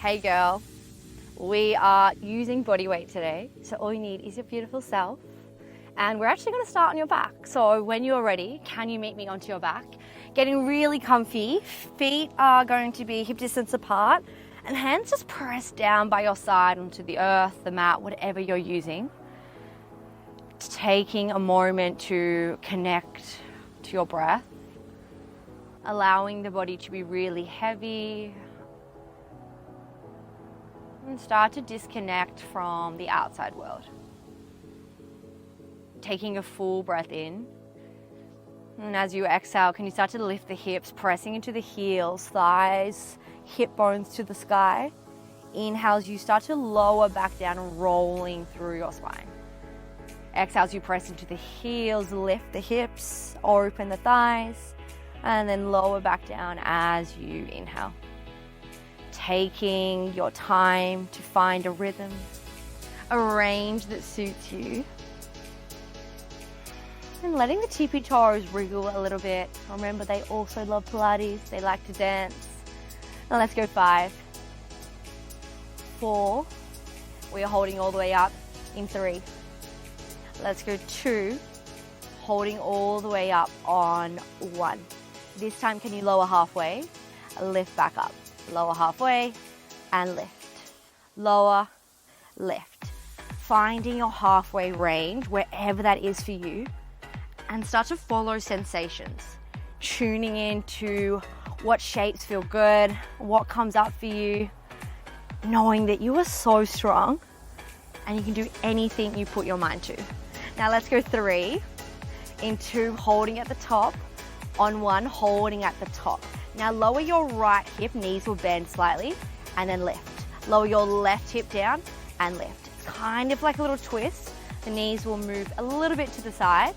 Hey girl, we are using body weight today, so all you need is your beautiful self. And we're actually going to start on your back. So when you're ready, can you meet me onto your back? Getting really comfy. Feet are going to be hip distance apart and hands just pressed down by your side onto the earth, the mat, whatever you're using. Taking a moment to connect to your breath, allowing the body to be really heavy, and start to disconnect from the outside world. Taking a full breath in, and as you exhale, can you start to lift the hips, pressing into the heels, thighs, hip bones to the sky. Inhales, you start to lower back down, rolling through your spine. Exhales, you press into the heels, lift the hips, open the thighs, and then lower back down as you inhale. Taking your time to find a rhythm, a range that suits you. And letting the tippy toes wriggle a little bit. Remember, they also love Pilates. They like to dance. Now let's go 5, 4. We are holding all the way up in 3. Let's go 2, holding all the way up on 1. This time, can you lower halfway? Lift back up. Lower halfway and lift. Lower, lift. Finding your halfway range, wherever that is for you, and start to follow sensations. Tuning into what shapes feel good, what comes up for you, knowing that you are so strong and you can do anything you put your mind to. Now let's go 3, in 2, holding at the top, on 1, holding at the top. Now lower your right hip, knees will bend slightly, and then lift. Lower your left hip down and lift. It's kind of like a little twist. The knees will move a little bit to the side.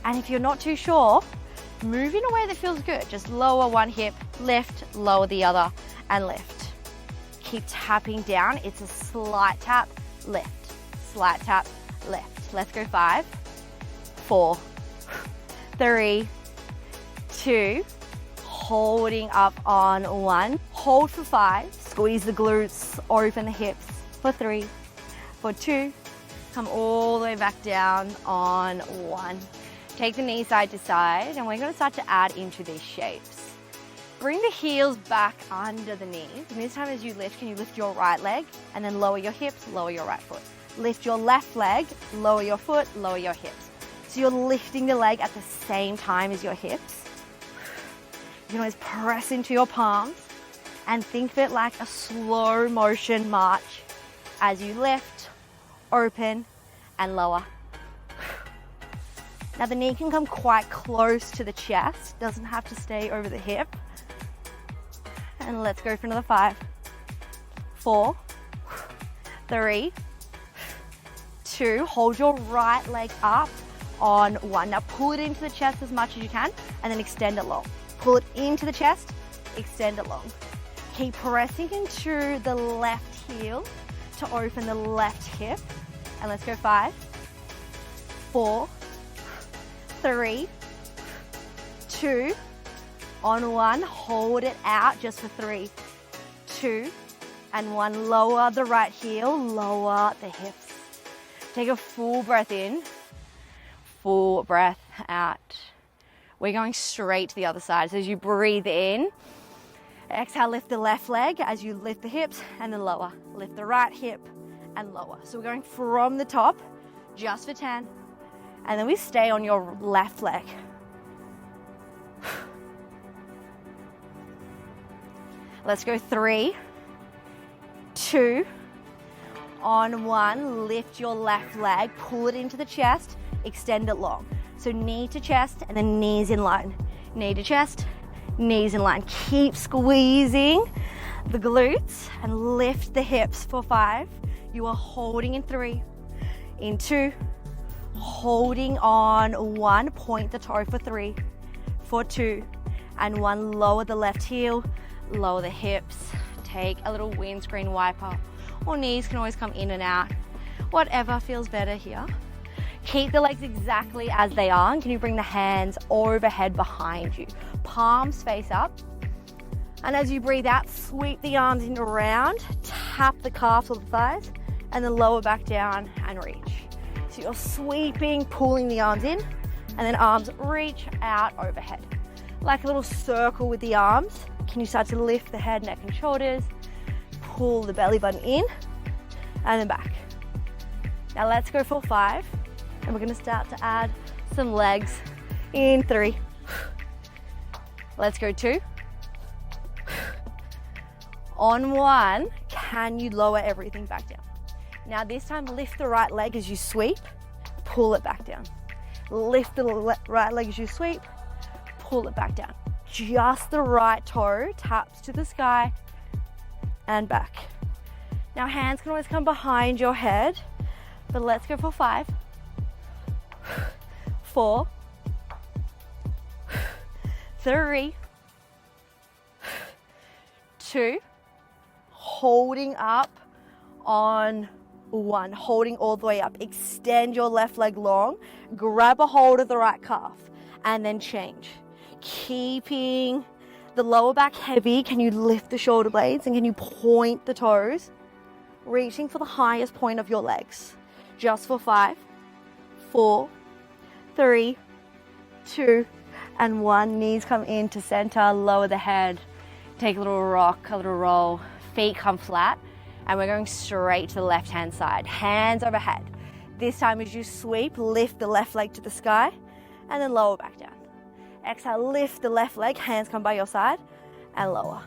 And if you're not too sure, move in a way that feels good. Just lower one hip, lift, lower the other, and lift. Keep tapping down. It's a slight tap, lift, slight tap, lift. Let's go 5, 4, 3, 2, holding up on 1. Hold for 5, squeeze the glutes, open the hips for 3, for 2, come all the way back down on 1. Take the knee side to side, and we're going to start to add into these shapes. Bring the heels back under the knees, and this time as you lift, can you lift your right leg and then lower your hips, lower your right foot. Lift your left leg, lower your foot, lower your hips. So you're lifting the leg at the same time as your hips. You can always press into your palms and think of it like a slow motion march as you lift, open, and lower. Now the knee can come quite close to the chest, doesn't have to stay over the hip. And let's go for another 5, 4, 3, 2, hold your right leg up on 1. Now pull it into the chest as much as you can and then extend it long. Pull it into the chest, extend it long. Keep pressing into the left heel to open the left hip. And let's go 5, 4, 3, 2, on 1, hold it out just for 3, 2, and 1. Lower the right heel, lower the hips. Take a full breath in, full breath out. We're going straight to the other side. So as you breathe in, exhale, lift the left leg as you lift the hips and then lower. Lift the right hip and lower. So we're going from the top just for 10. And then we stay on your left leg. Let's go 3, 2, on 1, lift your left leg, pull it into the chest, extend it long. So knee to chest and then knees in line. Knee to chest, knees in line. Keep squeezing the glutes and lift the hips for 5. You are holding in 3, in 2, holding on 1, point the toe for 3, for 2, and 1, lower the left heel, lower the hips. Take a little windscreen wiper, or knees can always come in and out. Whatever feels better here. Keep the legs exactly as they are. And can you bring the hands overhead behind you? Palms face up. And as you breathe out, sweep the arms in around, tap the calves or the thighs, and then lower back down and reach. So you're sweeping, pulling the arms in, and then arms reach out overhead. Like a little circle with the arms. Can you start to lift the head, neck, and shoulders? Pull the belly button in, and then back. Now let's go for 5, and we're gonna start to add some legs in 3. Let's go 2. On 1, can you lower everything back down? Now this time, lift the right leg as you sweep, pull it back down. Lift the right leg as you sweep, pull it back down. Just the right toe taps to the sky and back. Now hands can always come behind your head, but let's go for 5, 4, 3, 2, holding up on 1, holding all the way up. Extend your left leg long, grab a hold of the right calf, and then change. Keeping the lower back heavy, can you lift the shoulder blades and can you point the toes, reaching for the highest point of your legs. Just for 5, 4, 3, 2, and 1. Knees come into center, lower the head, take a little rock, a little roll, feet come flat, and we're going straight to the left hand side, hands overhead. This time as you sweep, lift the left leg to the sky, and then lower back down. Exhale, lift the left leg, hands come by your side, and lower.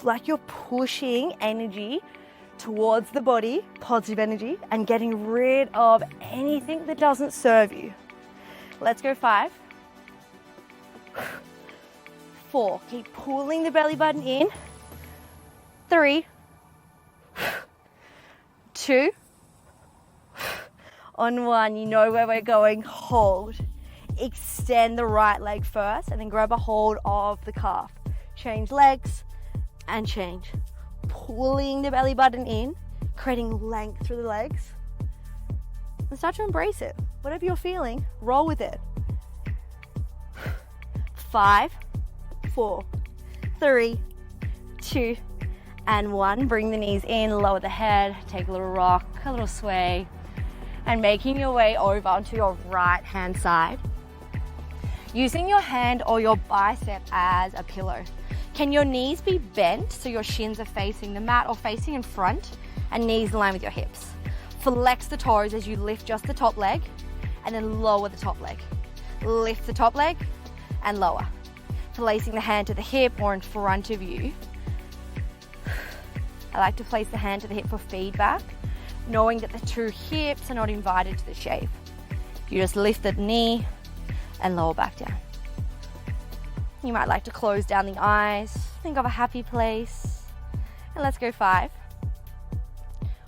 Like you're pushing energy towards the body, positive energy, and getting rid of anything that doesn't serve you. Let's go 5, 4, keep pulling the belly button in, 3, 2, on 1, you know where we're going, hold. Extend the right leg first and then grab a hold of the calf. Change legs and change. Pulling the belly button in, creating length through the legs. And start to embrace it. Whatever you're feeling, roll with it. 5, 4, 3, 2, and 1. Bring the knees in, lower the head, take a little rock, a little sway, and making your way over onto your right hand side. Using your hand or your bicep as a pillow. Can your knees be bent so your shins are facing the mat or facing in front and knees in line with your hips? Flex the toes as you lift just the top leg and then lower the top leg. Lift the top leg and lower. Placing the hand to the hip or in front of you. I like to place the hand to the hip for feedback, knowing that the two hips are not invited to the shape. You just lift the knee and lower back down. You might like to close down the eyes, think of a happy place. And let's go 5,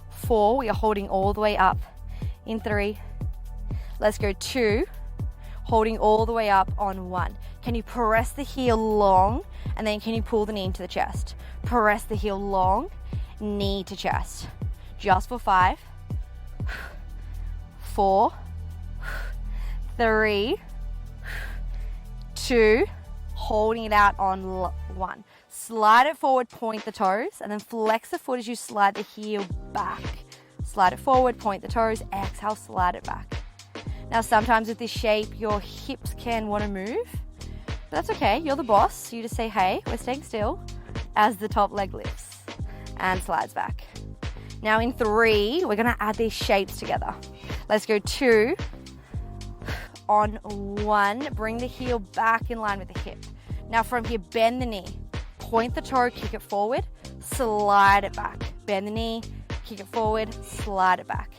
4, we are holding all the way up in 3. Let's go 2, holding all the way up on 1. Can you press the heel long and then can you pull the knee into the chest? Press the heel long, knee to chest. Just for 5, 4, 3, 2, holding it out on 1. Slide it forward, point the toes, and then flex the foot as you slide the heel back. Slide it forward, point the toes, exhale, slide it back. Now sometimes with this shape, your hips can want to move, but that's okay, you're the boss. You just say, hey, we're staying still, as the top leg lifts and slides back. Now in 3, we're gonna add these shapes together. Let's go 2, on 1, bring the heel back in line with the hip. Now from here, bend the knee, point the toe, kick it forward, slide it back. Bend the knee, kick it forward, slide it back.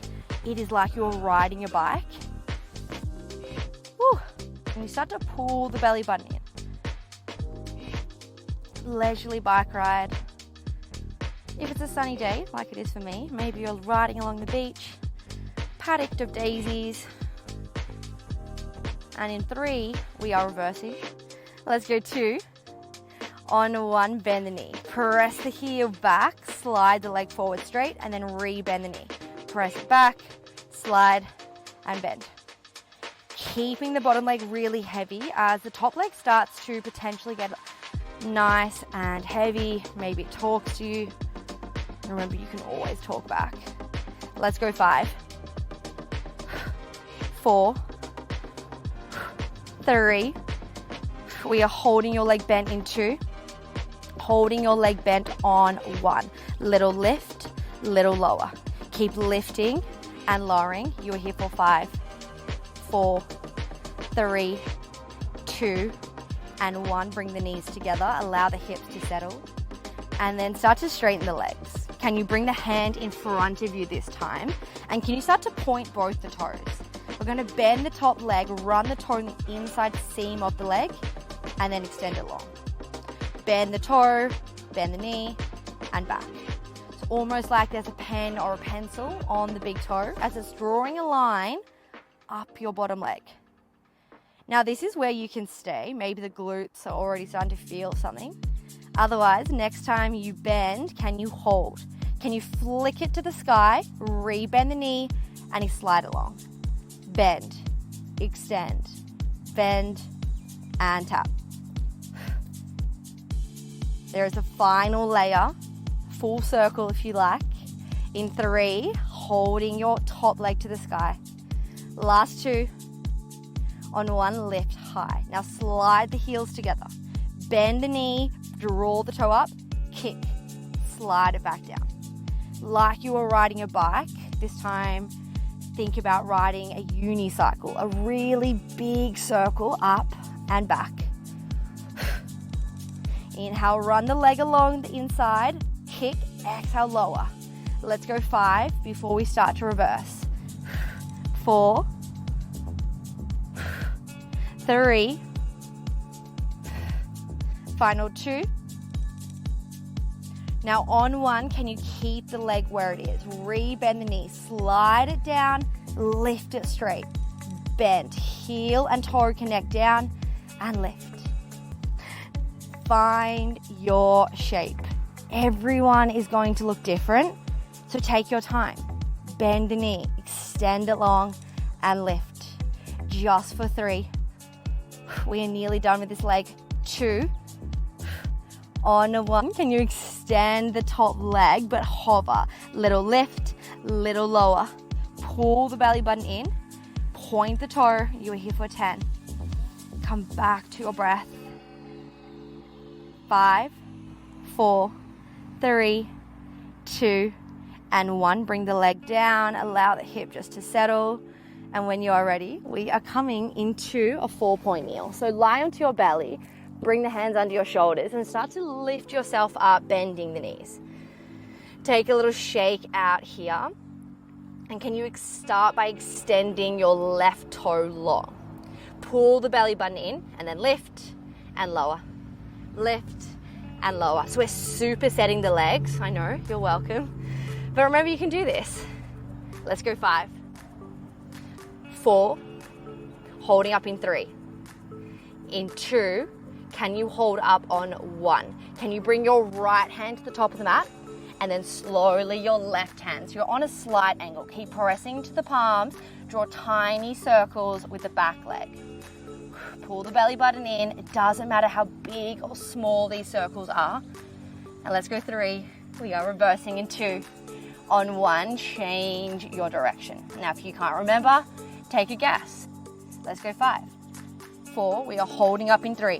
It is like you're riding a bike. Woo. And you start to pull the belly button in. Leisurely bike ride. If it's a sunny day, like it is for me, maybe you're riding along the beach, paddock of daisies. And in 3, we are reversing. Let's go 2. On 1, bend the knee. Press the heel back, slide the leg forward straight, and then re-bend the knee. Press it back, slide, and bend. Keeping the bottom leg really heavy as the top leg starts to potentially get nice and heavy. Maybe it talks to you. Remember, you can always talk back. Let's go 5, 4, 3. We are holding your leg bent in 2, holding your leg bent on 1. Little lift, little lower. Keep lifting and lowering. You are here for 5, 4, 3, 2, and 1. Bring the knees together. Allow the hips to settle. And then start to straighten the legs. Can you bring the hand in front of you this time? And can you start to point both the toes? We're going to bend the top leg, run the toe in the inside seam of the leg, and then extend it long. Bend the toe, bend the knee, and back. It's almost like there's a pen or a pencil on the big toe as it's drawing a line up your bottom leg. Now this is where you can stay. Maybe the glutes are already starting to feel something. Otherwise, next time you bend, can you hold? Can you flick it to the sky, re-bend the knee, and you slide along? Bend, extend, bend, and tap. There is a final layer, full circle if you like. In 3, holding your top leg to the sky. Last 2, on 1, lift high. Now slide the heels together. Bend the knee, draw the toe up, kick, slide it back down. Like you were riding a bike, this time think about riding a unicycle, a really big circle up and back. Inhale, run the leg along the inside, kick, exhale, lower. Let's go 5 before we start to reverse. 4, 3, final 2. Now on 1, can you keep the leg where it is? Re-bend the knee, slide it down, lift it straight. Bend, heel and toe connect down and lift. Find your shape. Everyone is going to look different, so take your time. Bend the knee, extend it long and lift. Just for 3. We are nearly done with this leg. 2. On 1, can you extend the top leg but hover? Little lift, little lower. Pull the belly button in, point the toe. You are here for 10. Come back to your breath. 5, 4, 3, 2, and 1. Bring the leg down, allow the hip just to settle. And when you are ready, we are coming into a 4-point kneel. So lie onto your belly. Bring the hands under your shoulders and start to lift yourself up, bending the knees. Take a little shake out here. And can you start by extending your left toe long? Pull the belly button in and then lift and lower. Lift and lower. So we're supersetting the legs. I know, you're welcome. But remember, you can do this. Let's go 5, 4, holding up in 3. In 2, can you hold up on 1? Can you bring your right hand to the top of the mat and then slowly your left hand? So you're on a slight angle. Keep pressing to the palms. Draw tiny circles with the back leg. Pull the belly button in. It doesn't matter how big or small these circles are. And let's go 3. We are reversing in 2. On 1, change your direction. Now, if you can't remember, take a guess. Let's go 5, 4. We are holding up in 3.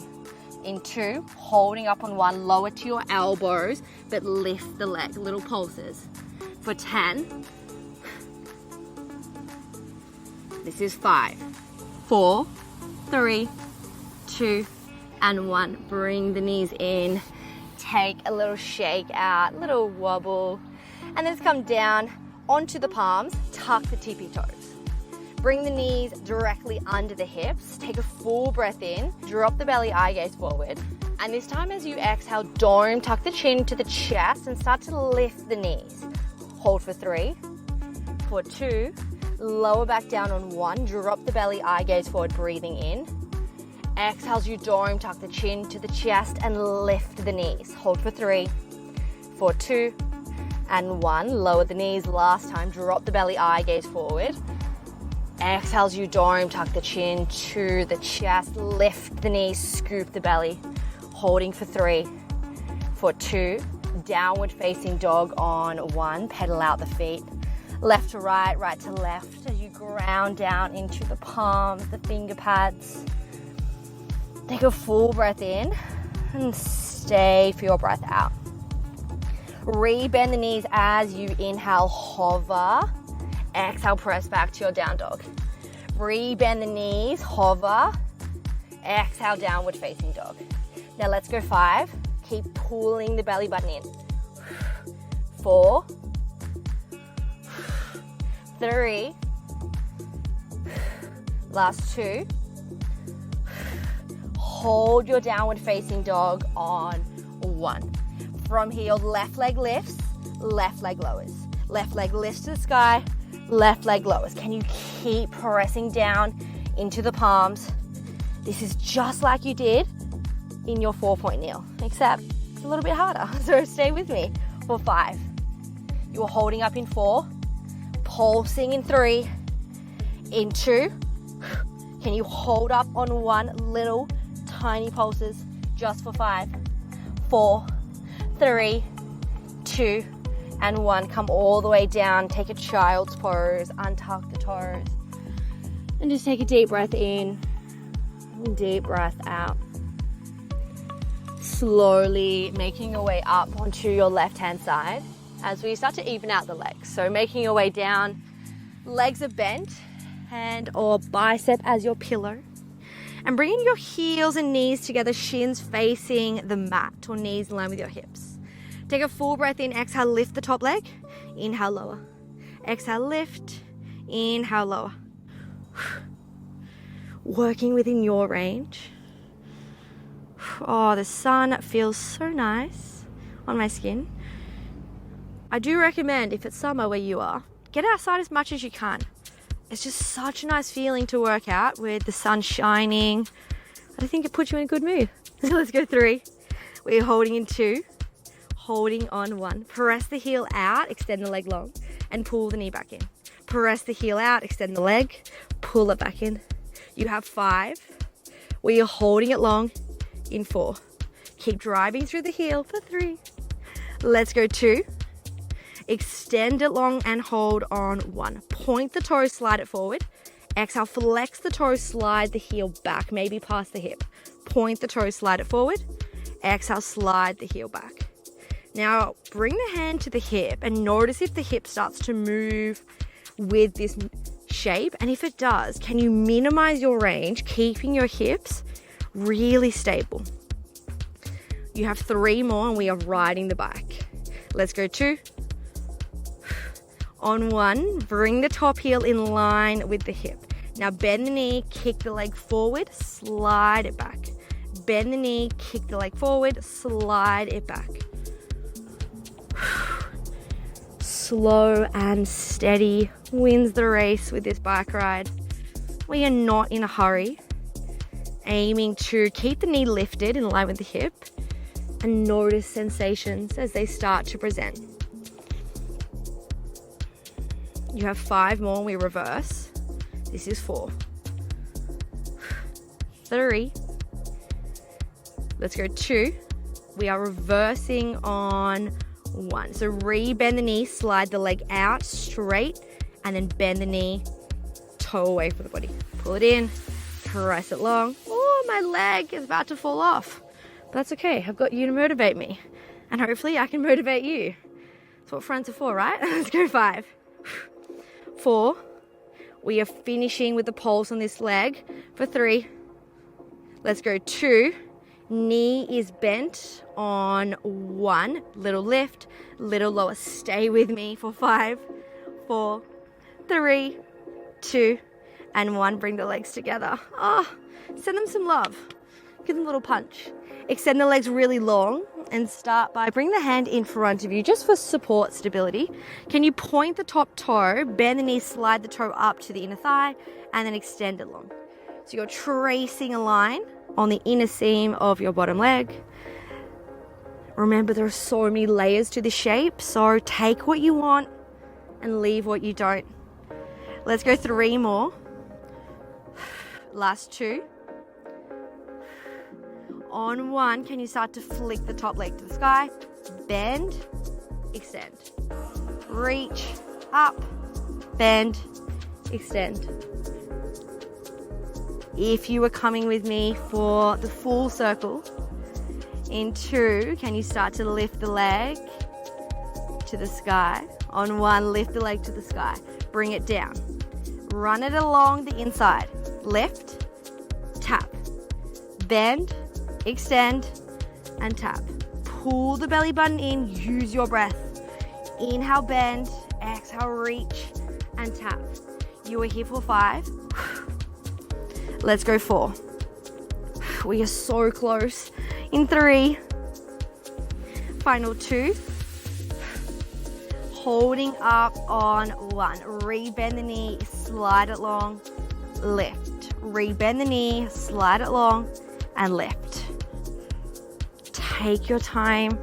In 2, holding up on 1, lower to your elbows, but lift the leg, little pulses. For 10, this is 5, 4, 3, 2, and 1. Bring the knees in, take a little shake out, little wobble, and then come down onto the palms, tuck the tippy toes. Bring the knees directly under the hips. Take a full breath in. Drop the belly, eye gaze forward. And this time as you exhale, dome, tuck the chin to the chest and start to lift the knees. Hold for 3. For 2, lower back down on 1. Drop the belly, eye gaze forward, breathing in. Exhale as you dome, tuck the chin to the chest and lift the knees. Hold for 3. For 2 and 1. Lower the knees last time. Drop the belly, eye gaze forward. Exhale as you dome, tuck the chin to the chest, lift the knees, scoop the belly. holding for 3, for 2, downward facing dog on 1, pedal out the feet, left to right, right to left as you ground down into the palms, the finger pads. Take a full breath in and stay for your breath out. Re-bend the knees as you inhale, hover. Exhale, press back to your down dog. Re-bend the knees, hover. Exhale, downward facing dog. Now let's go 5. Keep pulling the belly button in. 4, 3, last 2. Hold your downward facing dog on 1. From here, left leg lifts, left leg lowers. Left leg lifts to the sky, left leg lowers. Can you keep pressing down into the palms? This is just like you did in your 4-point kneel, except it's a little bit harder. So stay with me for 5. You're holding up in 4, pulsing in 3, in 2. Can you hold up on 1, little tiny pulses just for 5, 4, 3, 2, and 1. Come all the way down. Take a child's pose. Untuck the toes. And just take a deep breath in. Deep breath out. Slowly making your way up onto your left-hand side as we start to even out the legs. So making your way down. Legs are bent and or bicep as your pillow. And bringing your heels and knees together, shins facing the mat or knees in line with your hips. Take a full breath in, exhale, lift the top leg, inhale, lower. Exhale, lift, inhale, lower. Working within your range. Oh, the sun feels so nice on my skin. I do recommend, if it's summer where you are, get outside as much as you can. It's just such a nice feeling to work out with the sun shining. I think it puts you in a good mood. So let's go 3. We're holding in 2, holding on 1. Press the heel out, extend the leg long, and pull the knee back in. Press the heel out, extend the leg, pull it back in. You have 5. We are holding it long in 4. Keep driving through the heel for 3. Let's go 2. Extend it long and hold on 1. Point the toes, slide it forward. Exhale, flex the toes, slide the heel back, maybe past the hip. Point the toes, slide it forward. Exhale, slide the heel back. Now, bring the hand to the hip and notice if the hip starts to move with this shape. And if it does, can you minimize your range, keeping your hips really stable? You have 3 more and we are riding the bike. Let's go 2. On 1, bring the top heel in line with the hip. Now bend the knee, kick the leg forward, slide it back. Bend the knee, kick the leg forward, slide it back. Slow and steady wins the race with this bike ride. We are not in a hurry. Aiming to keep the knee lifted in line with the hip and notice sensations as they start to present. You have 5 more, we reverse. This is 4. 3. Let's go 2. We are reversing on 1. So re-bend the knee, slide the leg out straight, and then bend the knee, toe away from the body. Pull it in, press it long. Oh, my leg is about to fall off. But that's okay, I've got you to motivate me. And hopefully I can motivate you. That's what friends are for, right? Let's go 5. 4. We are finishing with the pulse on this leg for 3. Let's go 2. Knee is bent on 1. Little lift, little lower. Stay with me for 5, 4, 3, 2, and 1. Bring the legs together. Send them some love. Give them a little punch. Extend the legs really long and start by bring the hand in front of you just for support stability. Can you point the top toe, bend the knee, slide the toe up to the inner thigh, and then extend it long. So you're tracing a line on the inner seam of your bottom leg. Remember, there are so many layers to this shape, so take what you want and leave what you don't. Let's go 3 more. Last 2. On one, can you start to flick the top leg to the sky? Bend, extend. Reach, up, bend, extend. If you were coming with me for the full circle, in two, can you start to lift the leg to the sky? On one, lift the leg to the sky. Bring it down. Run it along the inside. Lift, tap, bend, extend, and tap. Pull the belly button in, use your breath. Inhale, bend, exhale, reach, and tap. You are here for 5. Let's go 4. We are so close. In 3. Final 2. Holding up on 1. Rebend the knee, slide it long, lift. Rebend the knee, slide it long, and lift. Take your time.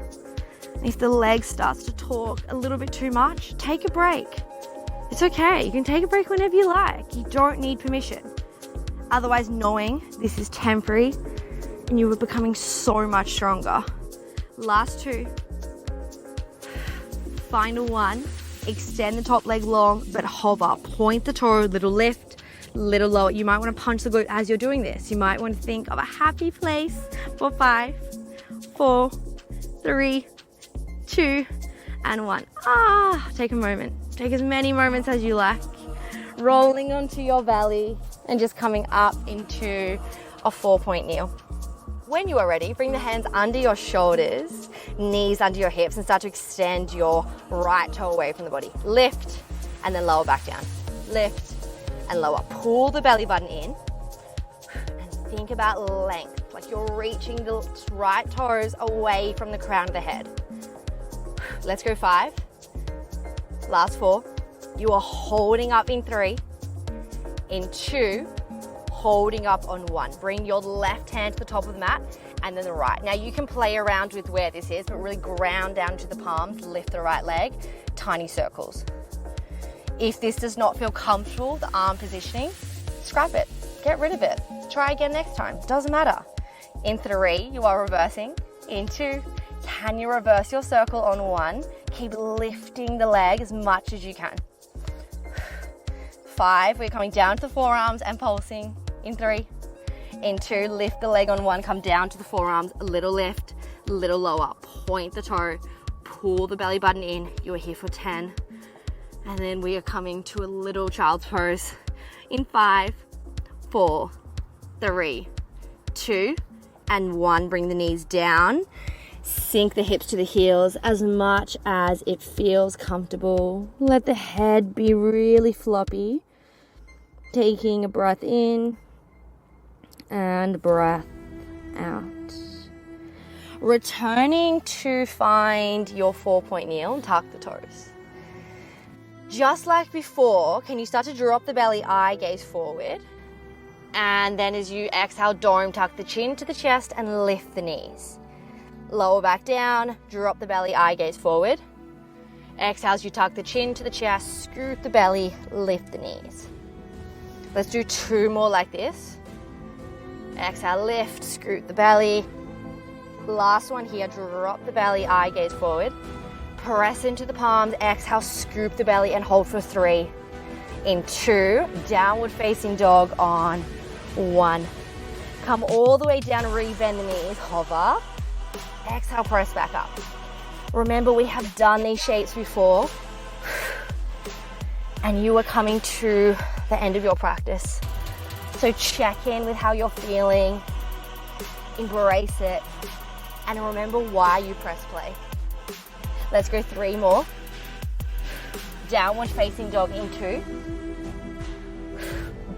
If the leg starts to talk a little bit too much, take a break. It's okay. You can take a break whenever you like. You don't need permission. Otherwise, knowing this is temporary and you are becoming so much stronger. Last 2. Final 1. Extend the top leg long, but hover. Point the toe, little lift, little lower. You might want to punch the glute as you're doing this. You might want to think of a happy place for 5, 4, 3, 2, and 1. Take a moment. Take as many moments as you like. Rolling onto your belly and just coming up into a 4-point kneel. When you are ready, bring the hands under your shoulders, knees under your hips, and start to extend your right toe away from the body. Lift and then lower back down. Lift and lower. Pull the belly button in and think about length, like you're reaching the right toes away from the crown of the head. Let's go 5. Last 4. You are holding up in 3. In 2, holding up on 1. Bring your left hand to the top of the mat and then the right. Now you can play around with where this is, but really ground down to the palms, lift the right leg, tiny circles. If this does not feel comfortable, the arm positioning, scrap it, get rid of it. Try again next time, doesn't matter. In 3, you are reversing. In 2, can you reverse your circle on 1? Keep lifting the leg as much as you can. 5, we're coming down to the forearms and pulsing. In 3. In 2, lift the leg on 1, come down to the forearms, a little lift, little lower. Point the toe, pull the belly button in. You are here for 10. And then we are coming to a little child's pose. In 5, 4, 3, 2, and 1. Bring the knees down. Sink the hips to the heels as much as it feels comfortable. Let the head be really floppy. Taking a breath in and breath out. Returning to find your 4-point kneel and tuck the toes. Just like before, can you start to drop the belly, eye gaze forward? And then as you exhale, dome, tuck the chin to the chest and lift the knees. Lower back down, drop the belly, eye gaze forward. Exhale as you tuck the chin to the chest, scoot the belly, lift the knees. Let's do 2 more like this. Exhale, lift, scoot the belly. Last one here, drop the belly, eye gaze forward. Press into the palms, exhale, scoop the belly and hold for 3. In 2, downward facing dog on 1. Come all the way down, rebend the knees, hover. Exhale, press back up. Remember, we have done these shapes before. And you are coming to the end of your practice. So check in with how you're feeling, embrace it, and remember why you press play. Let's go 3 more. Downward facing dog in 2.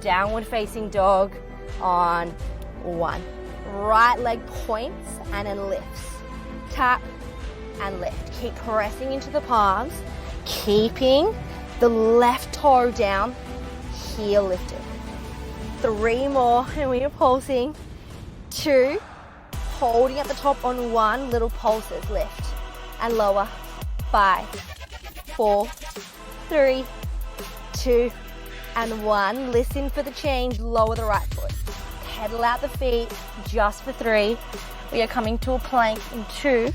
Downward facing dog on 1. Right leg points and then lifts. Tap and lift. Keep pressing into the palms, keeping the left toe down, heel lifted. 3 more and we are pulsing. 2, holding at the top on 1, little pulses, lift and lower. 5, 4, 3, 2, and 1. Listen for the change, lower the right foot. Pedal out the feet just for 3. We are coming to a plank in 2.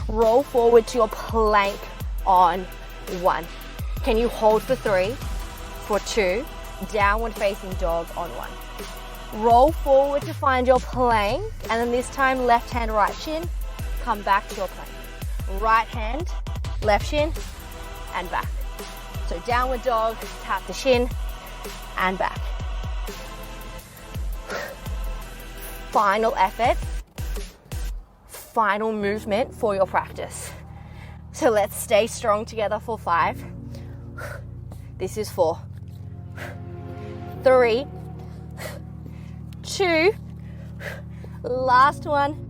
Roll forward to your plank on 1. Can you hold for 3, for 2, downward facing dog on 1. Roll forward to find your plank, and then this time left hand, right shin, come back to your plank. Right hand, left shin, and back. So downward dog, tap the shin, and back. Final effort, final movement for your practice. So let's stay strong together for 5. This is 4, 3, 2, last one.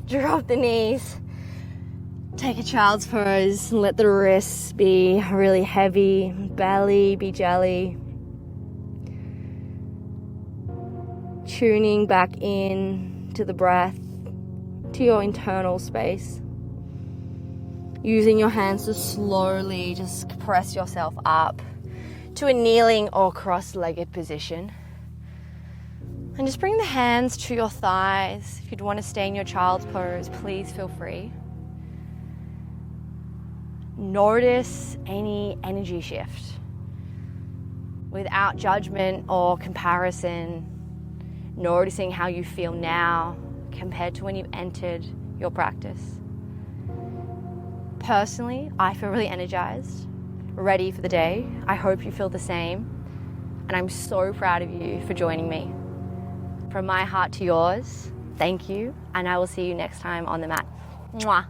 Drop the knees. Take a child's pose and let the wrists be really heavy, belly be jelly. Tuning back in to the breath, to your internal space. Using your hands to slowly just press yourself up to a kneeling or cross-legged position. And just bring the hands to your thighs. If you'd want to stay in your child's pose, please feel free. Notice any energy shift without judgment or comparison. Noticing how you feel now compared to when you entered your practice. Personally, I feel really energized, ready for the day. I hope you feel the same. And I'm so proud of you for joining me. From my heart to yours, thank you. And I will see you next time on the mat. Mwah.